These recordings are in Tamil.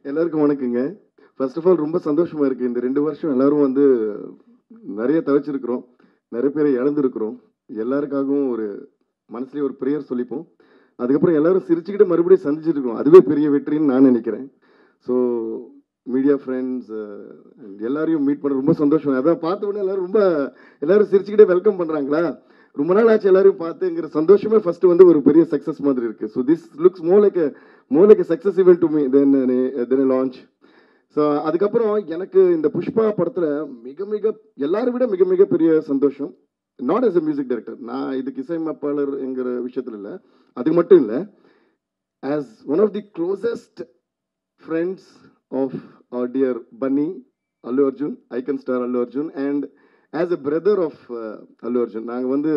எல்லாருக்கும் வணக்கங்க. ஃபர்ஸ்ட் ஆஃப் ஆல் ரொம்ப சந்தோஷமா இருக்கு. இந்த 2 வருஷம் எல்லாரும் வந்து நெறைய தவிச்சிருக்கிறோம். நெறைய பேரை இழந்திருக்கிறோம். எல்லாருக்காகவும் ஒரு மனசுலயே ஒரு பிரேயர் சொல்லிப்போம். அதுக்கப்புறம் எல்லாரும் சிரிச்சுக்கிட்டு மறுபடியும் சந்திச்சுட்டு இருக்கோம். அதுவே பெரிய வெற்றின்னு நான் நெனைக்கிறேன். ஸோ மீடியா ஃப்ரெண்ட்ஸ் எல்லாரையும் மீட் பண்ண ரொம்ப சந்தோஷம். அதான் பார்த்த உடனே எல்லாரும் சிரிச்சுக்கிட்டே வெல்கம் பண்றாங்களா? ரொம்ப நாள் ஆச்சு எல்லாரையும் பார்த்துங்கிற சந்தோஷமே ஃபர்ஸ்ட் வந்து ஒரு பெரிய சக்சஸ் மாதிரி இருக்கு. So this looks more like a success event to me then launch. So அதுக்கப்புறம் எனக்கு இந்த புஷ்பா படத்தில் எல்லாரும் விட மிக மிக பெரிய சந்தோஷம். Not as a music director, நான் இதுக்கு இசையமைப்பாளர் என்கிற விஷயத்தில் இல்லை, அது மட்டும் இல்லை, as one of the closest friends of our dear Bunny, Allu Arjun, icon star Allu Arjun, and as a brother of Allu Arjun. நாங்கள் வந்து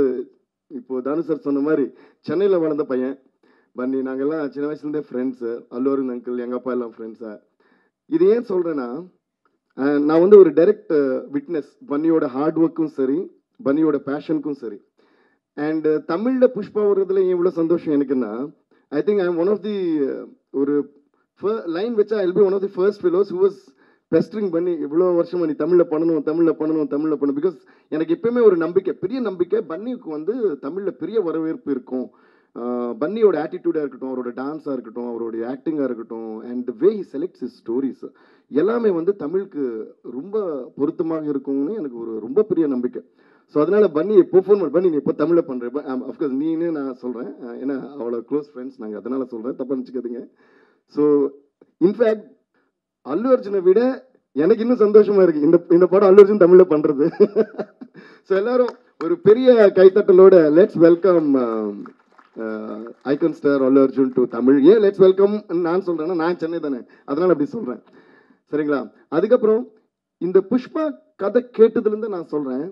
இப்போ தானு சார் சொன்ன மாதிரி சென்னையில் வளர்ந்த பையன் பன்னி. நாங்கள்லாம் சின்ன வயசுலேருந்தே ஃப்ரெண்ட்ஸு. அல்லு அர்ஜுன் அங்கிள், எங்கள் அப்பா எல்லாம் ஃப்ரெண்ட்ஸா. இது ஏன் சொல்கிறேன்னா, நான் வந்து ஒரு டைரக்ட் விட்னஸ் பன்னியோட ஹார்ட் ஒர்க்கும் சரி, பன்னியோட பேஷனுக்கும் சரி. அண்ட் தமிழில் புஷ்பா வர்றதுல ஏன் இவ்வளோ சந்தோஷம் எனக்குன்னா, I think I am one of the ஒரு லைன் வச்சா I will be one of the first fellows who was pestering பண்ணி இவ்வளோ வருஷமா நீ தமிழில் பண்ணணும். பிகாஸ் எனக்கு எப்பயுமே ஒரு நம்பிக்கை, பெரிய நம்பிக்கை, பன்னிக்கு வந்து தமிழில் பெரிய வரவேற்பு இருக்கும். பன்னியோட ஆட்டிடியூடாக இருக்கட்டும், அவரோட டான்ஸாக இருக்கட்டும், அவருடைய ஆக்டிங்காக இருக்கட்டும், and the way he selects his stories எல்லாமே வந்து தமிழுக்கு ரொம்ப பொருத்தமாக இருக்கும்னு எனக்கு ஒரு ரொம்ப பெரிய நம்பிக்கை. ஸோ அதனால் பன்னி எப்போ ஃபோன் பண்ணி, பன்னி நீ எப்போ தமிழில் பண்ணுறேன், அஃப்கோர்ஸ் நீனு நான் சொல்கிறேன், ஏன்னா அவ்வளோ க்ளோஸ் ஃப்ரெண்ட்ஸ் நாங்கள், அதனால் சொல்கிறேன், தப்பாக நினச்சிக்காதீங்க. ஸோ இன்ஃபேக்ட் அல்லு அர்ஜுனை விட எனக்கு இன்னும் சந்தோஷமாக இருக்குது இந்த படம் அல்லு அர்ஜுன் தமிழில் பண்ணுறது. ஸோ எல்லாரும் ஒரு பெரிய கைத்தட்டலோட let's welcome icon star Allu Arjun to Tamil. ஏன் லெட்ஸ் வெல்கம் நான் சொல்கிறேன்னா, நான் சென்னை தானே, அதனால் அப்படி சொல்கிறேன், சரிங்களா? அதுக்கப்புறம் இந்த புஷ்பா கதை கேட்டதுலேருந்து நான் சொல்கிறேன்,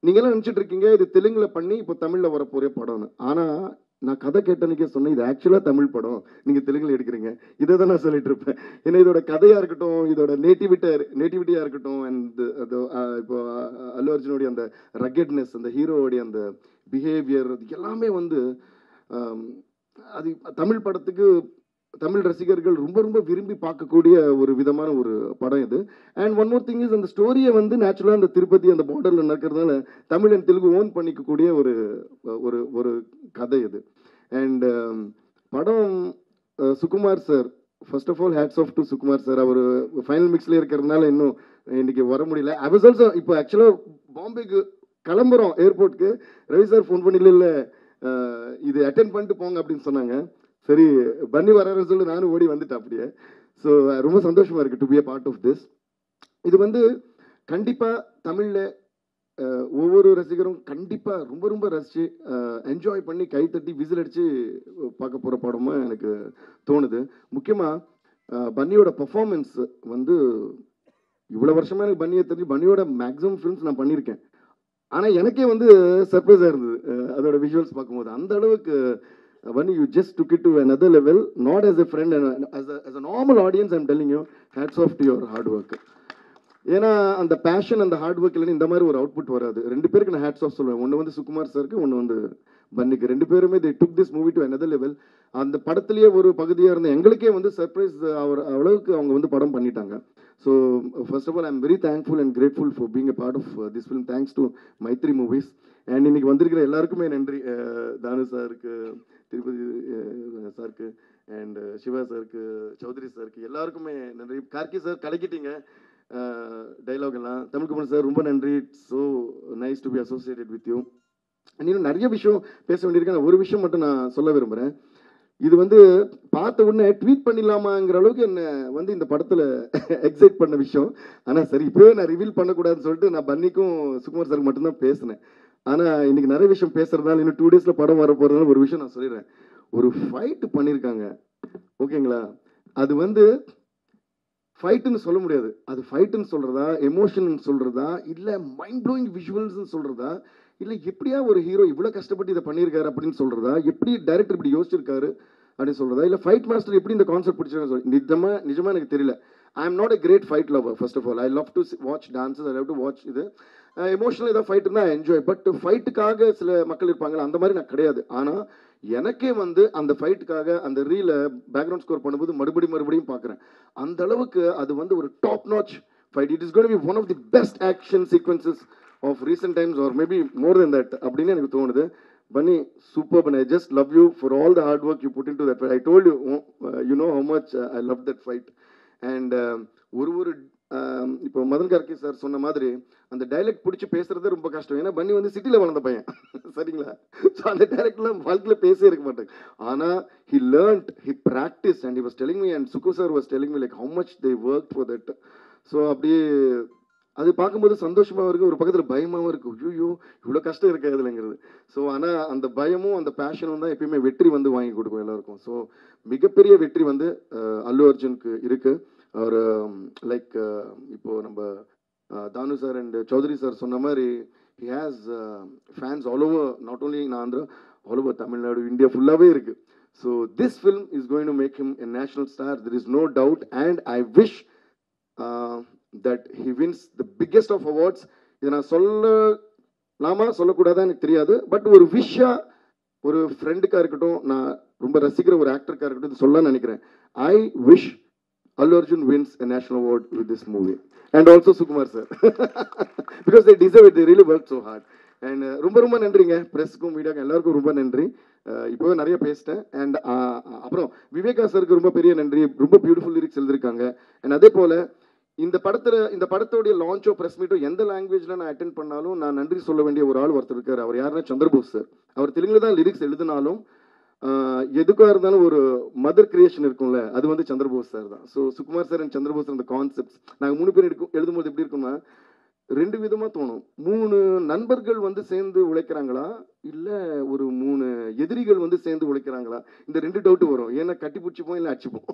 நீங்கள்லாம் நினச்சிட்டு இருக்கீங்க இது தெலுங்கில் பண்ணி இப்போ தமிழில் வரப்போகிற படம்னு. ஆனால் நான் கதை கேட்டனுக்கே சொன்னேன், இது ஆக்சுவலாக தமிழ் படம், நீங்கள் தெலுங்கில் எடுக்கிறீங்க, இதை தான் நான் சொல்லிட்டு இருப்பேன். ஏன்னா இதோட கதையாக இருக்கட்டும், இதோட நேட்டிவிட்டியாக இருக்கட்டும், அண்ட் இப்போ அல்லு அர்ஜுனுடைய அந்த ரக்கெட்னஸ், அந்த ஹீரோவுடைய அந்த பிஹேவியர், எல்லாமே வந்து அது தமிழ் படத்துக்கு தமிழ் ரசிகர்கள் ரொம்ப ரொம்ப விரும்பி பார்க்கக்கூடிய ஒரு விதமான ஒரு படம் இது. And one more thing is, அந்த ஸ்டோரியை வந்து நேச்சுரலாக அந்த திருப்பதி அந்த பார்டரில் நடக்கிறதுனால தமிழ் அண்ட் தெலுங்கு ஓன் பண்ணிக்கக்கூடிய ஒரு ஒரு ஒரு கதை இது. அண்ட் படம் Sukumar sir, first of all hats off to Sukumar sir. அவர் ஃபைனல் மிக்ஸ்ல இருக்கிறதுனால இன்னும் இன்னைக்கு வர முடியல. ஐ வாஸ் ஆல்சோ இப்போ ஆக்சுவலாக பாம்பேக்கு கிளம்புறோம், ஏர்போர்ட்டுக்கு ரவி சார் ஃபோன் பண்ணி இல்லை இது அட்டென்ட் பண்ணிட்டு போங்க அப்படின்னு சொன்னாங்க. சரி பன்னி வர்றேன்னு சொல்லி நானும் ஓடி வந்துட்டேன் அப்படியே. ஸோ ரொம்ப சந்தோஷமாக இருக்குது to be a part of this. இது வந்து கண்டிப்பாக தமிழில் ஒவ்வொரு ரசிகரும் கண்டிப்பாக ரொம்ப ரொம்ப ரசித்து என்ஜாய் பண்ணி கைத்தட்டி விசில் அடித்து பார்க்க போகிற படமாக எனக்கு தோணுது. முக்கியமாக பன்னியோட பர்ஃபார்மன்ஸ் வந்து இவ்வளோ வருஷமாக எனக்கு பன்னியை தெரிஞ்சு, பன்னியோட மேக்ஸிமம் ஃபிலிம்ஸ் நான் பண்ணியிருக்கேன். ஆனால் எனக்கே வந்து சர்ப்ரைஸாக இருந்தது அதோட விஷுவல்ஸ் பார்க்கும்போது. அந்த அளவுக்கு when you just took it to another level, not as a friend and as a normal audience, I'm telling you, hats off to your hard work. ஏன்னா அந்த பேஷன் அந்த ஹார்ட் ஒர்க் இல்லைன்னு இந்த மாதிரி ஒரு அவுட்புட் வராது. 2 பேருக்கு நான் ஹேட்ஸ் ஆஃப் சொல்லுவேன். ஒன்று வந்து சுகுமார் சாருக்கு, ஒன்று வந்து பன்னிக்கு. 2 பேருமே they took this movie to another level. அந்த படத்துலேயே ஒரு பகுதியாக இருந்த எங்களுக்கே வந்து சர்ப்ரைஸ் அளவுக்கு அவங்க வந்து படம் பண்ணிட்டாங்க. So first of all I'm very thankful and grateful for being a part of this film. Thanks to Mythri Movies. And இன்னைக்கு வந்திருக்கிற எல்லாருக்குமே நன்றி. தானு சாருக்கு, திருப்பதி சாருக்கு, அண்ட் சிவா சாருக்கு, சௌத்ரி சாருக்கு, எல்லாருக்குமே நன்றி. கார்கி சார் கலக்கிட்டீங்க டைலாக் எல்லாம். தமிழ்குமரன் சார் ரொம்ப நன்றி. It's so nice to be associated with you. இன்னும் நிறைய விஷயம் பேச வேண்டியிருக்கேன். ஒரு விஷயம் மட்டும் நான் சொல்ல விரும்புகிறேன். இது வந்து பார்த்த உடனே ட்வீட் பண்ணிடலாமாங்கிற அளவுக்கு என்னை வந்து இந்த படத்தில் எக்ஸைட் பண்ண விஷயம். ஆனால் சரி இப்போவே நான் ரிவீல் பண்ணக்கூடாதுன்னு சொல்லிட்டு நான் பன்னிக்கும் சுகுமார் சாருக்கு மட்டும்தான் பேசினேன். ஆனால் இன்னைக்கு நிறைய விஷயம் பேசுறதுனால இன்னும் 2 daysல படம் வர போகிறதுனால ஒரு விஷயம் நான் சொல்லிடுறேன். ஒரு ஃபைட்டு பண்ணியிருக்காங்க, ஓகேங்களா? அது வந்து ஃபைட்டுன்னு சொல்ல முடியாது. அது ஃபைட்டுன்னு சொல்கிறதா, எமோஷன் சொல்கிறதா, இல்லை மைண்ட் ப்ளோயிங் விஷுவல்ஸ்ன்னு சொல்கிறதா, இல்லை எப்படியா ஒரு ஹீரோ இவ்வளோ கஷ்டப்பட்டு இதை பண்ணியிருக்காரு அப்படின்னு சொல்கிறதா, எப்படி டைரக்டர் இப்படி யோசிச்சிருக்காரு அப்படின்னு சொல்கிறதா, இல்லை ஃபைட் மாஸ்டர் எப்படி இந்த கான்செப்ட் பிடிச்சிருக்காங்க நிஜமாக எனக்கு தெரியல. I am not a great fight lover first of all. I love to watch dances, I love to watch இது எமோஷனல் ஏதாவது ஃபைட் இருந்தால் என்ஜாய். பட் ஃபைட்டுக்காக சில மக்கள் இருப்பாங்களா, அந்த மாதிரி நான் கிடையாது. ஆனால் எனக்கே வந்து அந்த ஃபைட்டுக்காக அந்த ரீலை பேக்ரவுண்ட் ஸ்கோர் பண்ணும்போது மறுபடியும் பார்க்குறேன். அந்த அளவுக்கு அது வந்து ஒரு top notch fight. It is going to be one of the best action sequences of recent times or maybe more than that அப்படின்னு எனக்கு தோணுது. Bunny, superb, and I just love you for all the hard work you put into that fight. I told you, you know how much I love that fight. And ஒரு இப்போ மதன் கார்கே சார் சொன்ன மாதிரி அந்த டைலாக் பிடிச்சி பேசுறதே ரொம்ப கஷ்டம். ஏன்னா பன்னி வந்து சிட்டியில் வளர்ந்த பையன், சரிங்களா? ஸோ அந்த டைலாக்லாம் வாழ்க்கையில் பேசவே இருக்க மாட்டேன். ஆனால் he learned, he practiced, and he was telling me, and Suku sir was telling me like how much they worked for that. So அப்படியே அது பார்க்கும்போது சந்தோஷமாக இருக்குது, ஒரு பக்கத்தில் பயமாகவும் இருக்குது. ஐயோ இவ்வளோ கஷ்டம் இருக்குது அதுலங்கிறது. ஸோ ஆனால் அந்த பயமும் அந்த பேஷனும் தான் எப்பயுமே வெற்றி வந்து வாங்கி கொடுக்கும் எல்லாருக்கும். ஸோ மிகப்பெரிய வெற்றி வந்து அல்லு அர்ஜுனுக்கு இருக்குது. அவர் லைக் இப்போது நம்ம தானு சார் அண்ட் சௌத்ரி சார் சொன்ன மாதிரி he has fans all over, not only in Andhra, all over Tamil Nadu, India ஃபுல்லாகவே இருக்குது. So this film is going to make him a national star, there is no doubt, and I wish that he wins the biggest of awards. இதை நான் சொல்லலாமா சொல்லக்கூடாதா எனக்கு தெரியாது. பட் ஒரு விஷா ஒரு ஃப்ரெண்டுக்காக இருக்கட்டும், நான் ரொம்ப ரசிக்கிற ஒரு ஆக்டருக்காக இருக்கட்டும், இது சொல்லலாம்னு நினைக்கிறேன். I wish Allu Arjun wins a national award with this movie, and also Sukumar sir, because they deserve it, they really worked so hard. And ரொம்ப நன்றிங்க ப்ரெஸ்க்கும் மீடியாவுக்கும் எல்லாருக்கும் ரொம்ப நன்றி. இப்போவே நிறைய பேசிட்டேன். அண்ட் அப்புறம் விவேகா சருக்கு ரொம்ப பெரிய நன்றி, ரொம்ப பியூட்டிஃபுல் லிரிக்ஸ் எழுதியிருக்காங்க. அண்ட் அதே போல் இந்த படத்தோடைய லான்ச்சோ ப்ரெஸ் மீட்டோ எந்த லாங்குவேஜில் நான் அட்டென்ட் பண்ணாலும் நான் நன்றி சொல்ல வேண்டிய ஒரு ஆள் ஒருத்தர் இருக்கார். அவர் யாருன்னா சந்திரபோஸ் சார். அவர் தெலுங்குல தான் லிரிக்ஸ் எழுதினாலும் எதுக்காக இருந்தாலும் ஒரு மதர் கிரியேஷன் இருக்கும்ல, அது வந்து சந்திரபோஸ் சார் தான். So Sukumar sir and Chandrabose அந்த கான்செப்ட்ஸ் நாங்கள் 3 பேர் எழுதும்போது எப்படி இருக்குன்னா 2 விதமாக தோணும். 3 நண்பர்கள் வந்து சேர்ந்து உழைக்கிறாங்களா, இல்லை ஒரு 3 எதிரிகள் வந்து சேர்ந்து உழைக்கிறாங்களா, இந்த 2 டவுட்டு வரும். ஏன்னா கட்டி பிடிச்சிப்போம் இல்லை அடிச்சுப்போம்.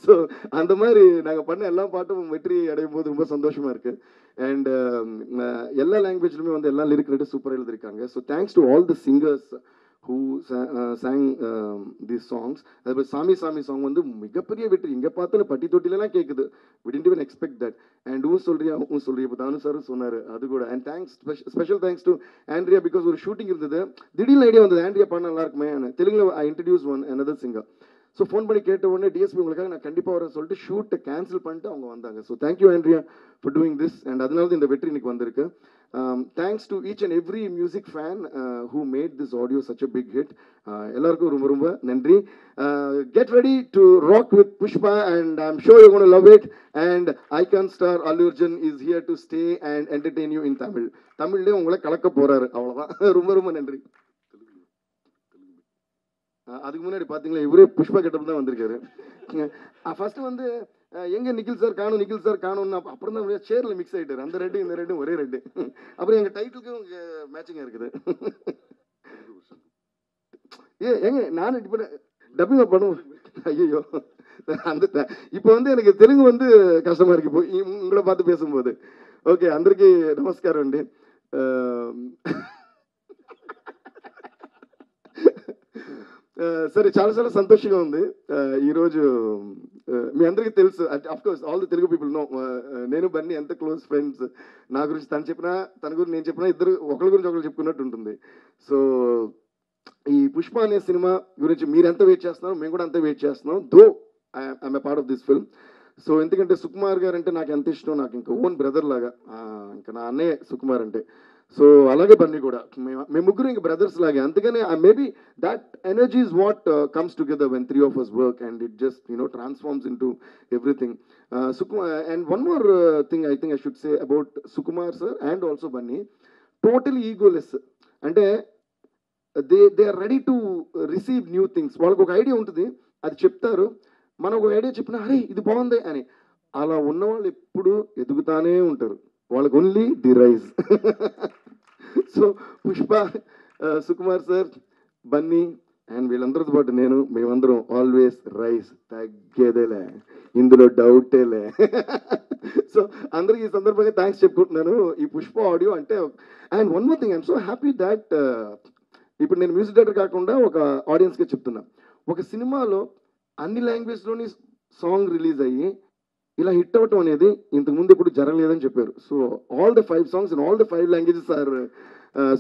ஸோ அந்த மாதிரி நாங்கள் பண்ண எல்லா பாட்டும் வெற்றி அடையும் போது ரொம்ப சந்தோஷமாக இருக்குது. அண்ட் எல்லா லாங்குவேஜ்லுமே வந்து எல்லா லிரிக் ரைட்டர் சூப்பராக எழுதியிருக்காங்க. So thanks to all the singers who sang these songs. அதுபோல் சாமி song வந்து மிகப்பெரிய வெற்றி. இங்கே பார்த்தாலும் பட்டி தொட்டிலெல்லாம் கேட்குது. we didn't even expect that. and சொல்றியா இப்போ தானு சாரும் சொன்னார் அது கூட. And thanks, special thanks to Andrea, because ஒரு ஷூட்டிங் இருந்தது, திடீர்னு ஐடியா வந்தது ஆண்ட்ரியா பண்ண நல்லா இருக்குமே. தெலுங்குல I introduce another singer. So phone பண்ணி கேட்ட உடனே டிஎஸ்பி உங்களுக்காக நான் கண்டிப்பாக வரேன் சொல்லிட்டு ஷூட்டை கேன்சல் பண்ணிட்டு அவங்க வந்தாங்க. So thank you Andrea for doing this. And அதனால தான் இந்த வெற்றி இன்னைக்கு வந்திருக்கு. Thanks to each and every music fan who made this audio such a big hit. எல்லாருக்கும் ரொம்ப நன்றி. Get ready to rock with Pushpa, and I am sure you gonna love it. And icon star Allu Arjun is here to stay and entertain you in Tamil. தமிழ்லேயே உங்களை கலக்க போகிறாரு, அவ்வளோதான். ரொம்ப நன்றி. அதுக்கு முன்னாடி பார்த்தீங்களா இவரே புஷ்பா கெட்டப் தான் வந்திருக்காரு. ஃபர்ஸ்ட் வந்து எங்கே நிக்கில் சார் காணும்னு அப்புறம் தான் சேரில் மிக்ஸ் ஆகிட்டார். அந்த ரெண்டு இந்த ரெண்டும் ஒரே ரெண்டு. அப்புறம் எங்கள் டைட்டிலுக்கும் மேட்சிங்காக இருக்குது. ஏங்க நானும் இப்போ டப்பிங் பண்ணுவோம். ஐயோ அந்த இப்போ வந்து எனக்கு தெலுங்கு வந்து கஷ்டமாக இருக்கு இப்போ உங்களை பார்த்து பேசும்போது. ఓకే అందరికీ నమస్కారం అండి. సరే చాలా సంతోషంగా ఉంది ఈరోజు. మీ అందరికీ తెలుసు, of course all the Telugu people know నేను బన్నీ ఎంత క్లోజ్ ఫ్రెండ్స్. నా గురించి తను చెప్పినా తన గురించి నేను చెప్పినా ఇద్దరు ఒకరి గురించి ఒకరు చెప్పుకున్నట్టు ఉంటుంది. సో ఈ పుష్ప అనే సినిమా గురించి మీరు ఎంత వెయిట్ చేస్తున్నారో మేము కూడా అంతే వెయిట్ చేస్తున్నాం. Though I'm a part of this film. So ఎందుకంటే సుకుమార్ గారు అంటే నాకు ఎంత ఇష్టం, నాకు ఇంకా ఓన్ బ్రదర్ లాగా, ఇంకా నా అన్నయ్య సుకుమార్ అంటే. సో అలాగే బన్నీ కూడా మేము ముగ్గురు ఇంక బ్రదర్స్ లాగే. అందుకని maybe that energy is what comes together when 3 of us work, and it just transforms into everything. And one more thing I think I should say about Sukumar sir and also Bunny, totally egoless. అంటే they are ready to receive new things. వాళ్ళకు ఒక ఐడియా ఉంటుంది, అది చెప్తారు, మనం ఒక ఐడియా చెప్పినా అరే ఇది బాగుంది అని. అలా ఉన్నవాళ్ళు ఎప్పుడు ఎదుగుతానే ఉంటారు, వాళ్ళకు only the rise. So Pushpa, Sukumar sir, Bunny and వీళ్ళందరితో పాటు మేమందరం ఆల్వేస్ రైజ్, తగ్గేదేలే, ఇందులో డౌటేలే. సో అందరికి ఈ సందర్భంగా థ్యాంక్స్ చెప్పుకుంటున్నాను ఈ పుష్ప ఆడియో అంటే. And one more thing, I'm so happy that ఇప్పుడు నేను మ్యూజిక్ డైరెక్టర్ కాకుండా ఒక ఆడియన్స్గా చెప్తున్నా, ఒక సినిమాలో అన్ని లాంగ్వేజ్లోని సాంగ్ రిలీజ్ అయ్యి ఇలా హిట్ అవ్వటం అనేది ఇంతకు ముందు ఎప్పుడు జరగలేదని చెప్పారు. So all the 5 songs in all the 5 languages are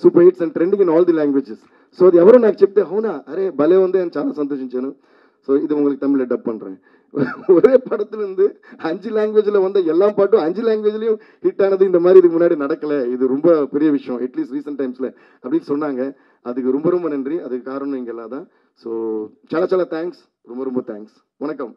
super hits and trending in all the languages. So அது ఎవరో నాకు చెప్తే అవునా அரே பலே வந்து అని చాలా సంతోషించాను. ஸோ இது உங்களுக்கு தமிழில் டப் பண்ணுறேன். ஒரே படத்துலேருந்து 5 லாங்குவேஜில் வந்த எல்லா பாட்டும் 5 லாங்குவேஜ்லையும் ஹிட் ஆனது இந்த மாதிரி இதுக்கு முன்னாடி நடக்கலை. இது ரொம்ப பெரிய விஷயம் அட்லீஸ்ட் ரீசெண்ட் டைம்ஸில் அப்படின்னு சொன்னாங்க. அதுக்கு ரொம்ப ரொம்ப நன்றி. அதுக்கு காரணம் இங்கே எல்லாம் தான். ஸோ చాలా చాలా థ్యాంక్స్. ரொம்ப ரொம்ப థ్యాంక్స్. வணக்கம்.